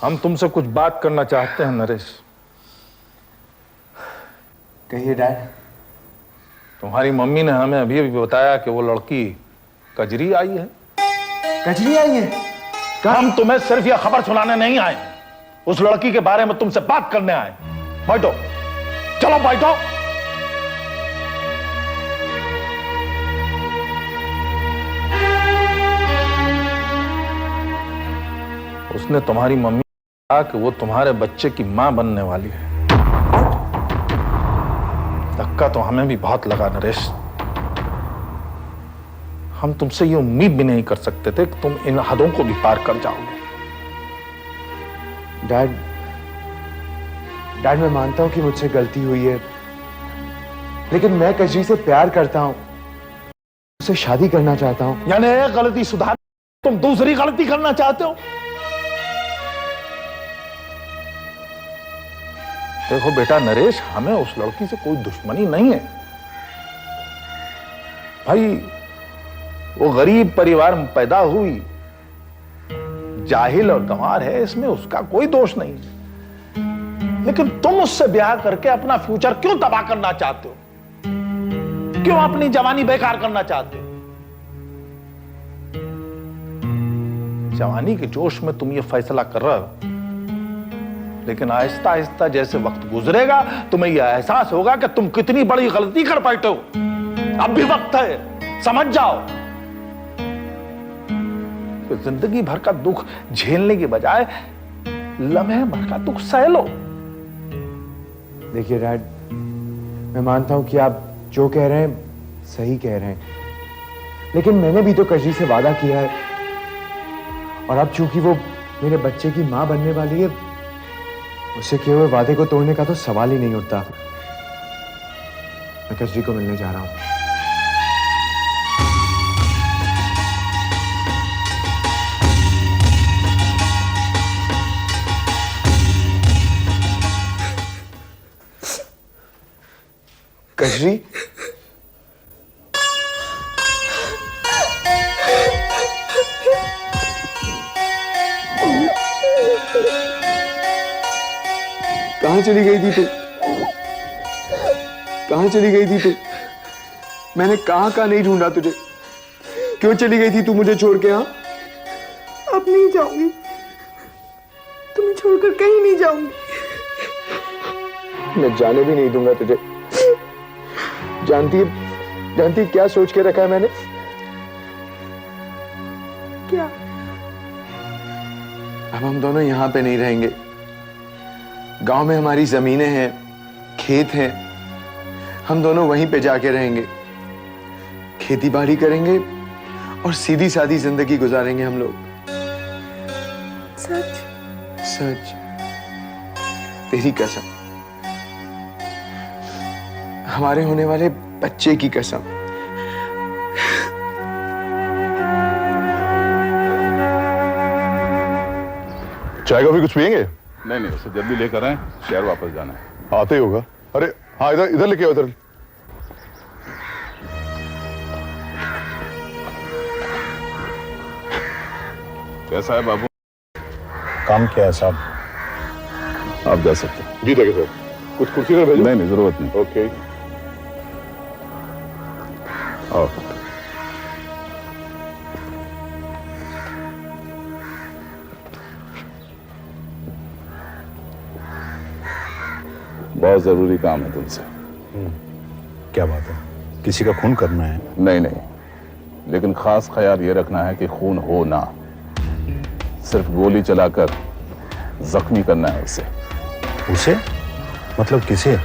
हम तुमसे कुछ बात करना चाहते हैं नरेश। कहिए डैड। तुम्हारी मम्मी ने हमें अभी अभी बताया कि वो लड़की कजरी आई है। कजरी आई है? हम तुम्हें सिर्फ यह खबर सुनाने नहीं आए, उस लड़की के बारे में तुमसे बात करने आए। बैठो, चलो बैठो। उसने तुम्हारी मम्मी को कहा कि वो तुम्हारे बच्चे की मां बनने वाली है। धक्का तो हमें भी बहुत लगा नरेश। हम तुमसे ये उम्मीद भी नहीं कर सकते थे कि तुम इन हदों को भी पार कर जाओगे। डैड मैं मानता हूं कि मुझसे गलती हुई है, लेकिन मैं कजरी से प्यार करता हूं, उससे शादी करना चाहता हूं। यानी एक गलती सुधार तुम दूसरी गलती करना चाहते हो? देखो बेटा नरेश, हमें उस लड़की से कोई दुश्मनी नहीं है भाई। वो गरीब परिवार में पैदा हुई, जाहिल और गंवार है, इसमें उसका कोई दोष नहीं। लेकिन तुम उससे ब्याह करके अपना फ्यूचर क्यों तबाह करना चाहते हो? क्यों अपनी जवानी बेकार करना चाहते हो? जवानी के जोश में तुम ये फैसला कर रहे हो, लेकिन आहिस्ता आहिस्ता जैसे वक्त गुजरेगा तुम्हें यह एहसास होगा कि तुम कितनी बड़ी गलती कर बैठे हो। अब भी वक्त है, समझ जाओ। तो जिंदगी भर का दुख झेलने के बजाय लम्हे भर का दुख सह लो। देखिए डैड, मैं मानता हूं कि आप जो कह रहे हैं सही कह रहे हैं, लेकिन मैंने भी तो कजरी से वादा किया है, और अब चूंकि वो मेरे बच्चे की मां बनने वाली है, उससे किए हुए वादे को तोड़ने का तो सवाल ही नहीं उठता। मैं कजरी को मिलने जा रहा हूं। कजरी, कहां चली गई थी तू? कहां चली गई थी तू? मैंने कहां कहां नहीं ढूंढा तुझे। क्यों चली गई थी तू मुझे छोड़ के? हाँ, अब नहीं जाऊंगी, तुम्हें छोड़कर कहीं नहीं जाऊंगी। मैं जाने भी नहीं दूंगा तुझे। जानती क्या सोच के रखा है मैंने? क्या? अब हम दोनों यहां पे नहीं रहेंगे। गांव में हमारी जमीनें हैं, खेत हैं, हम दोनों वहीं पे जाके रहेंगे, खेती बाड़ी करेंगे और सीधी सादी जिंदगी गुजारेंगे हम लोग। सच? सच, तेरी कसम, हमारे होने वाले बच्चे की कसम। चाय कॉफी कुछ पियेंगे? नहीं नहीं, उसे जल्दी लेकर आए, शहर वापस जाना है। आते ही होगा। अरे हाँ, इधर इधर लेके आओ, इधर। कैसा है बाबू? काम क्या है साहब? आप जा सकते हैं। जी देखिए सर, कुछ कुर्सी पर भेजो। नहीं नहीं, जरूरत नहीं। ओके। आओ। बहुत जरूरी काम है तुमसे। क्या बात है? किसी का खून करना है? नहीं नहीं, लेकिन खास ख्याल ये रखना है कि खून हो ना, सिर्फ गोली चलाकर जख्मी करना है उसे। उसे? मतलब किसे?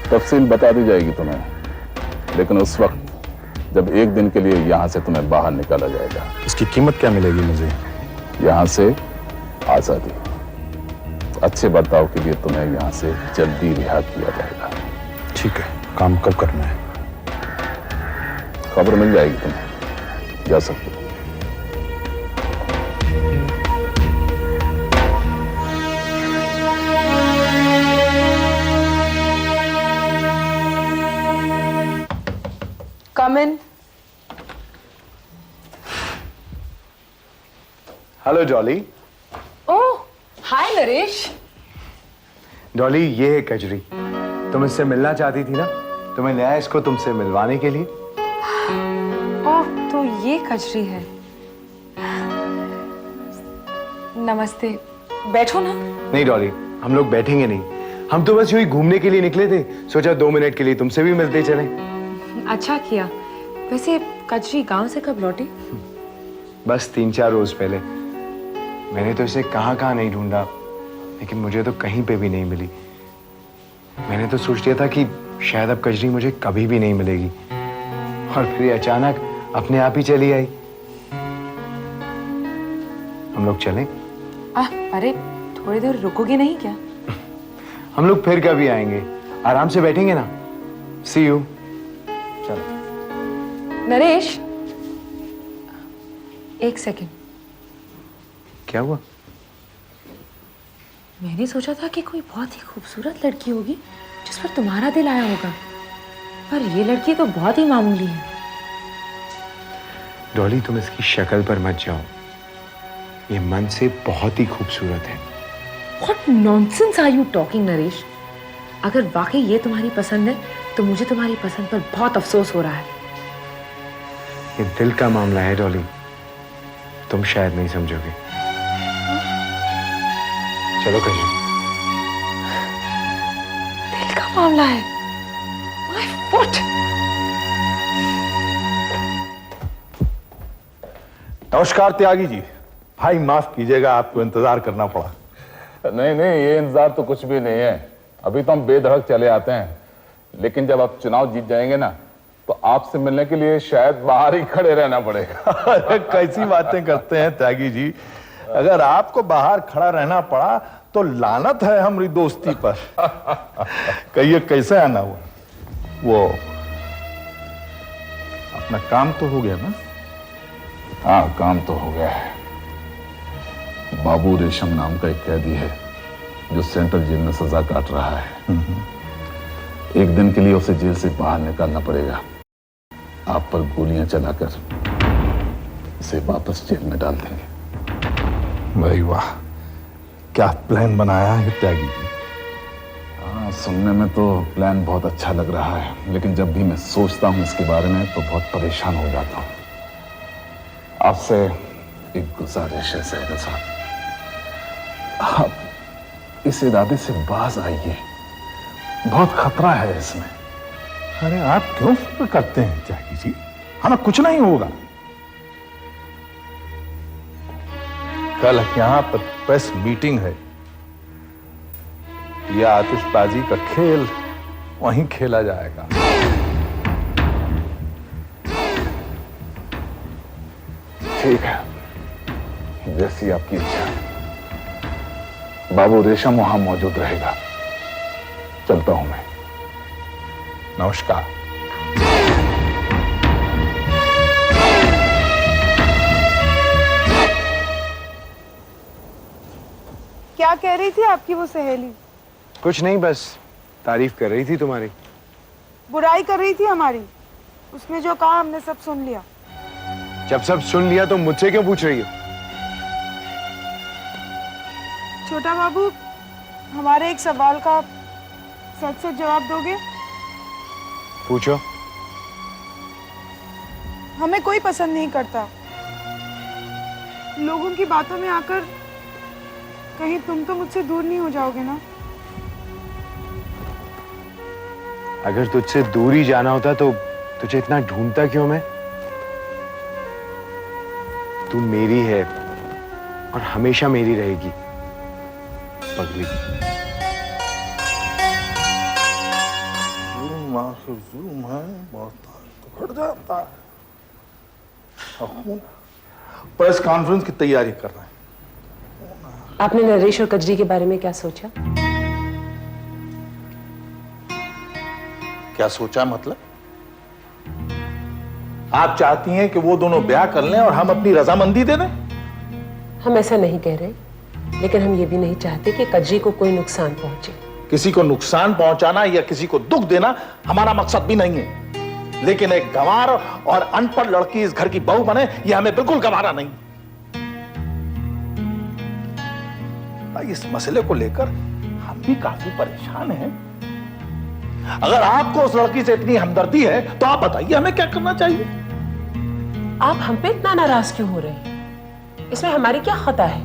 तफसील बता दी जाएगी तुम्हें, लेकिन उस वक्त जब एक दिन के लिए यहां से तुम्हें बाहर निकाला जाएगा। इसकी कीमत क्या मिलेगी मुझे? यहां से आजादी। अच्छे बर्ताव के लिए तुम्हें यहां से जल्दी रिहा किया जाएगा। ठीक है, काम कब करना है? खबर मिल जाएगी तुम्हें, जा सकते हो। Come in. Hello Jolly. Oh, hi Naresh. Dolly, ये है कजरी। तुम इससे मिलना चाहती थी ना, तो मैं लाया इसको तुमसे मिलवाने के लिए। ओह, तो ये कजरी है। नमस्ते, बैठो ना। नहीं डॉली, हम लोग बैठेंगे नहीं। हम तो बस यूं ही घूमने के लिए निकले थे, सोचा 2 मिनट के लिए तुमसे भी मिलते चलें। अच्छा किया। वैसे कजरी गांव से कब लौटी? बस 3-4 रोज पहले। मैंने तो इसे कहां कहां नहीं ढूंढा, लेकिन मुझे तो कहीं पे भी नहीं मिली। मैंने तो सोच लिया था कि शायद अब कजरी मुझे कभी भी नहीं मिलेगी, और फिर ये अचानक अपने आप ही चली आई। हम लोग चलें? अरे थोड़ी देर रुकोगे नहीं क्या? हम लोग फिर कभी आएंगे, आराम से बैठेंगे ना। सी यू। चलो। नरेश, एक सेकंड। क्या हुआ? मैंने सोचा था कि कोई बहुत ही खूबसूरत लड़की होगी जिस पर तुम्हारा दिल आया होगा, पर ये लड़की तो बहुत ही मामूली है। डॉली, तुम इसकी शक्ल पर मत जाओ, ये मन से बहुत ही खूबसूरत है। What nonsense are you talking, Naresh? अगर वाकई ये तुम्हारी पसंद है तो मुझे तुम्हारी पसंद पर बहुत अफसोस हो रहा है। ये दिल का मामला है डॉली, तुम शायद नहीं समझोगे। चलो कजरी। दिल का मामला है? My foot! नमस्कार त्यागी जी। भाई माफ कीजिएगा, आपको इंतजार करना पड़ा। नहीं नहीं, ये इंतजार तो कुछ भी नहीं है। अभी तो हम बेधड़क चले आते हैं, लेकिन जब आप चुनाव जीत जाएंगे ना, तो आपसे मिलने के लिए शायद बाहर ही खड़े रहना पड़ेगा। अरे कैसी बातें करते हैं त्यागी जी, अगर आपको बाहर खड़ा रहना पड़ा तो लानत है हमारी दोस्ती पर। कहिए कैसे आना हुआ? वो अपना काम तो हो गया ना? हाँ, काम तो हो गया है। बाबू रेशम नाम का एक कैदी है जो सेंट्रल जेल में सजा काट रहा है। एक दिन के लिए उसे जेल से बाहर निकालना पड़ेगा। आप पर गोलियां चलाकर उसे वापस जेल में डाल देंगे। भाई वाह, क्या प्लान बनाया है त्यागी जी। हाँ, सुनने में तो प्लान बहुत अच्छा लग रहा है, लेकिन जब भी मैं सोचता हूं इसके बारे में तो बहुत परेशान हो जाता हूं। आपसे एक गुजारिश है सैयद साहब, आप इस इरादे से बाज आइए, बहुत खतरा है इसमें। अरे आप क्यों फिक्र करते हैं त्यागी जी, हमें कुछ नहीं होगा। कल यहां पर प्रेस मीटिंग है, यह आतिशबाजी का खेल वहीं खेला जाएगा। ठीक है, जैसी आपकी इच्छा। बाबू रेशम वहां मौजूद रहेगा। चलता हूं मैं। नमस्कार। क्या कह रही थी आपकी वो सहेली? कुछ नहीं, बस तारीफ कर रही थी तुम्हारी। बुराई कर रही थी हमारी। उसने जो कहा हमने सब सुन लिया। जब सब सुन लिया तो मुझसे क्यों पूछ रही हो? छोटा बाबू, हमारे एक सवाल का सच सच जवाब दोगे? पूछो। हमें कोई पसंद नहीं करता। लोगों की बातों में आकर कहीं तुम तो मुझसे दूर नहीं हो जाओगे ना? अगर तुझसे दूर ही जाना होता तो तुझे इतना ढूंढता क्यों मैं? तू मेरी है और हमेशा मेरी रहेगी, पगली। जुल्म है, बहुत तो घट जाता है। प्रेस कॉन्फ्रेंस की तैयारी कर रहे हैं। आपने नरेश और कजरी के बारे में क्या सोचा? क्या सोचा मतलब? आप चाहती हैं कि वो दोनों ब्याह कर लें और हम अपनी रजामंदी दे दें? हम ऐसा नहीं कह रहे, लेकिन हम ये भी नहीं चाहते कि कजरी को कोई नुकसान पहुंचे। किसी को नुकसान पहुंचाना या किसी को दुख देना हमारा मकसद भी नहीं है, लेकिन एक गंवार और अनपढ़ लड़की इस घर की बहू बने, यह हमें बिल्कुल गंवारा नहीं। भाई इस मसले को लेकर हम भी काफी परेशान हैं। अगर आपको उस लड़की से इतनी हमदर्दी है तो आप बताइए हमें क्या करना चाहिए। आप हम पे इतना नाराज क्यों हो रहे हैं? इसमें हमारी क्या खता है?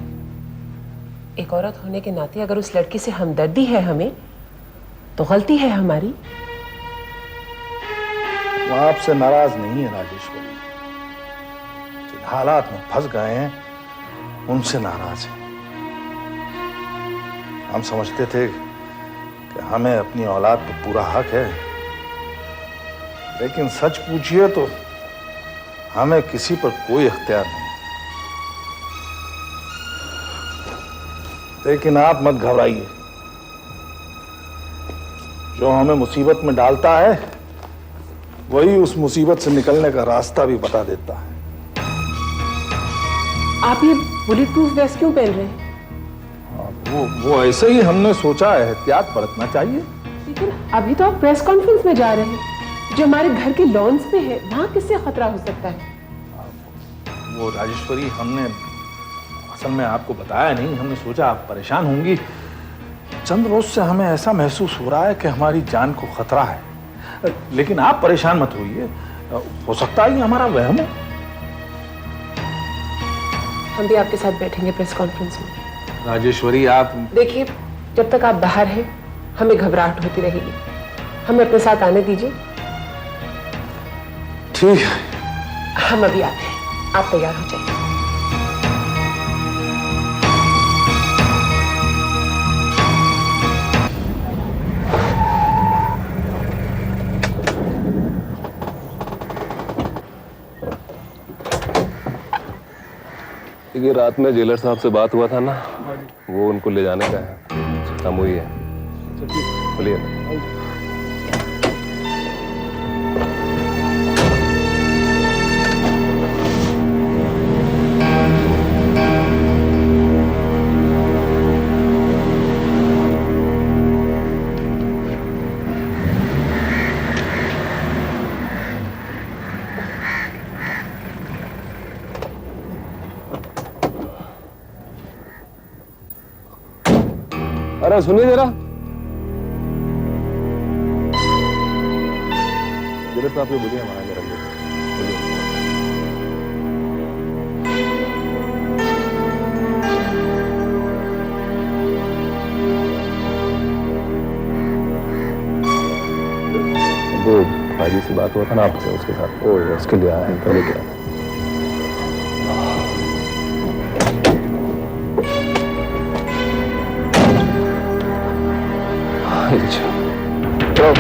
एक औरत होने के नाते अगर उस लड़की से हमदर्दी है हमें, तो गलती है हमारी। वो आपसे नाराज नहीं है राजेश्वरी, जिन हालात में फंस गए हैं उनसे नाराज है। हम समझते थे कि हमें अपनी औलाद पर पूरा हक है, लेकिन सच पूछिए तो हमें किसी पर कोई इख्तियार नहीं। लेकिन आप मत घबराइए, जो हमें मुसीबत में डालता है वही उस मुसीबत से निकलने का रास्ता भी बता देता है। आप ये बुलेट प्रूफ वेस्ट क्यों पहन रहे हैं? वो ऐसे ही हमने सोचा है, एहतियात बरतना चाहिए। लेकिन अभी तो आप प्रेस कॉन्फ्रेंस में जा रहे हैं, जो हमारे घर के लॉन्स पे है, वहां किससे खतरा हो सकता है? वो राजेश्वरी, हमने असल में आपको बताया नहीं, हमने सोचा आप परेशान होंगी। चंद रोज से हमें ऐसा महसूस हो रहा है कि हमारी जान को खतरा है, लेकिन आप परेशान मत होइए, हो सकता है ये हमारा वहम हो। हम भी आपके साथ बैठेंगे प्रेस कॉन्फ्रेंस में। राजेश्वरी आप देखिए, जब तक आप बाहर हैं हमें घबराहट होती रहेगी, हमें अपने साथ आने दीजिए। ठीक है, हम अभी आते हैं, आप तैयार हो जाइए। ये रात में जेलर साहब से बात हुआ था ना, वो उनको ले जाने का है, हम वही है। बोलिए ना। अरे सुनिए जरा, जेलर साहब को बोलिए हमारा मेरा वो भाजी से बात हुआ था ना आपसे, उसके साथ वो उसके लिए आया है, तो लेके आया। चलो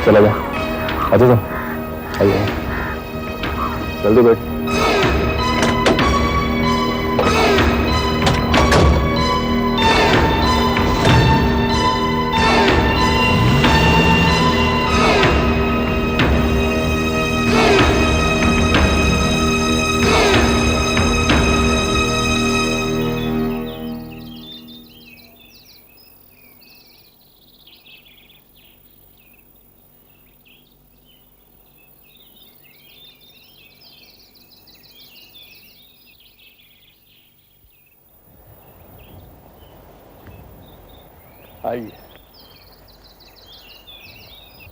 चला जा, आजा जा, आइए जल्दी बैठ। आइए,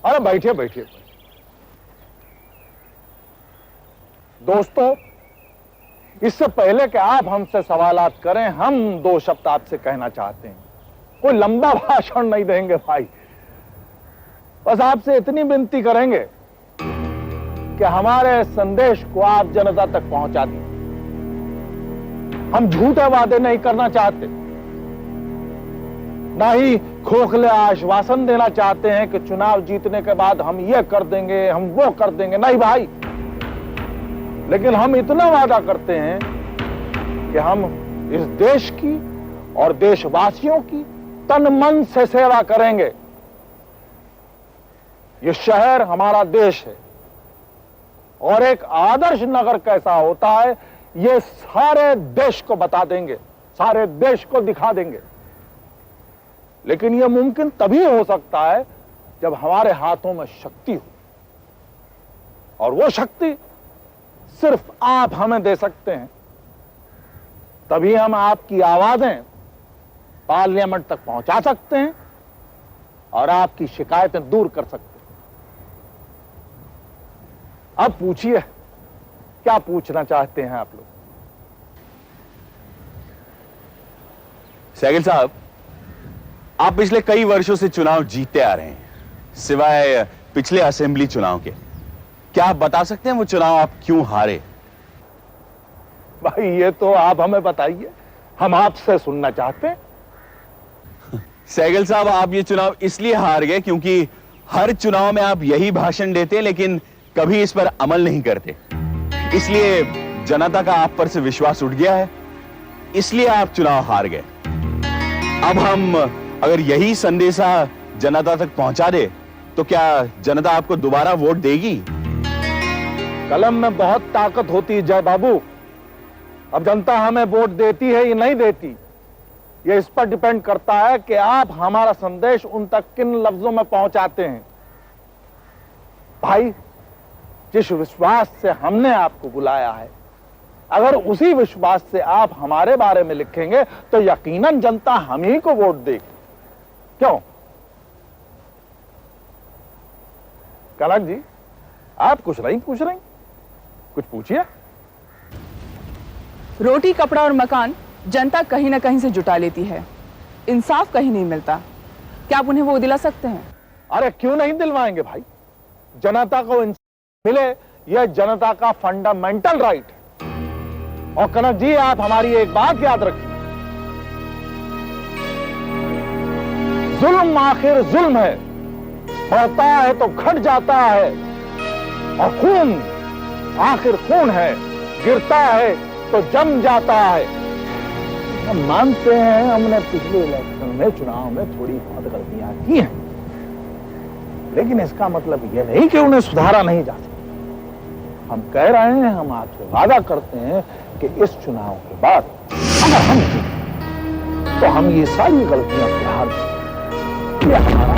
अरे बैठिए बैठिए। दोस्तों, इससे पहले कि आप हमसे सवालात करें, हम दो शब्द आपसे कहना चाहते हैं। कोई लंबा भाषण नहीं देंगे भाई, बस आपसे इतनी विनती करेंगे कि हमारे संदेश को आप जनता तक पहुंचा दें। हम झूठे वादे नहीं करना चाहते, ना ही खोखले आश्वासन देना चाहते हैं कि चुनाव जीतने के बाद हम ये कर देंगे, हम वो कर देंगे। नहीं भाई, लेकिन हम इतना वादा करते हैं कि हम इस देश की और देशवासियों की तन मन से सेवा करेंगे। ये शहर हमारा देश है और एक आदर्श नगर कैसा होता है ये सारे देश को बता देंगे, सारे देश को दिखा देंगे। लेकिन यह मुमकिन तभी हो सकता है जब हमारे हाथों में शक्ति हो, और वो शक्ति सिर्फ आप हमें दे सकते हैं। तभी हम आपकी आवाजें पार्लियामेंट तक पहुंचा सकते हैं और आपकी शिकायतें दूर कर सकते हैं। अब पूछिए क्या पूछना चाहते हैं आप लोग। सहगल साहब, आप पिछले कई वर्षों से चुनाव जीतते आ रहे हैं, सिवाय पिछले असेंबली चुनाव के। क्या आप बता सकते हैं वो चुनाव आप क्यों हारे? भाई ये तो आप हमें बताइए, हम आपसे सुनना चाहते हैं। सहगल साहब, आप ये चुनाव इसलिए हार गए क्योंकि हर चुनाव में आप यही भाषण देते हैं लेकिन कभी इस पर अमल नहीं करते। इसलिए जनता का आप पर से विश्वास उठ गया है, इसलिए आप चुनाव हार गए। अब हम अगर यही संदेशा जनता तक पहुंचा दे तो क्या जनता आपको दोबारा वोट देगी? कलम में बहुत ताकत होती है जय बाबू। अब जनता हमें वोट देती है या नहीं देती, यह इस पर डिपेंड करता है कि आप हमारा संदेश उन तक किन लफ्जों में पहुंचाते हैं। भाई, जिस विश्वास से हमने आपको बुलाया है, अगर उसी विश्वास से आप हमारे बारे में लिखेंगे तो यकीनन जनता हम ही को वोट देगी। क्यों कनक जी, आप कुछ नहीं पूछ रही? कुछ पूछिए। रोटी, कपड़ा और मकान जनता कहीं ना कहीं से जुटा लेती है, इंसाफ कहीं नहीं मिलता। क्या आप उन्हें वो दिला सकते हैं? अरे क्यों नहीं दिलवाएंगे भाई, जनता को इंसाफ मिले यह जनता का फंडामेंटल राइट है। और कनक जी, आप हमारी एक बात याद रखिए, जुल्म आखिर जुल्म है, बढ़ता है तो घट जाता है, और खून आखिर खून है, गिरता है तो जम जाता है। हम मानते हैं हमने पिछले इलेक्शन में, चुनाव में थोड़ी बहुत गलतियां की हैं, लेकिन इसका मतलब यह नहीं कि उन्हें सुधारा नहीं जा सकता। हम कह रहे हैं, हम आपसे वादा करते हैं कि इस चुनाव के बाद अगर हम जीते तो हम ये सारी गलतियां सुधार देंगे। ये हमारा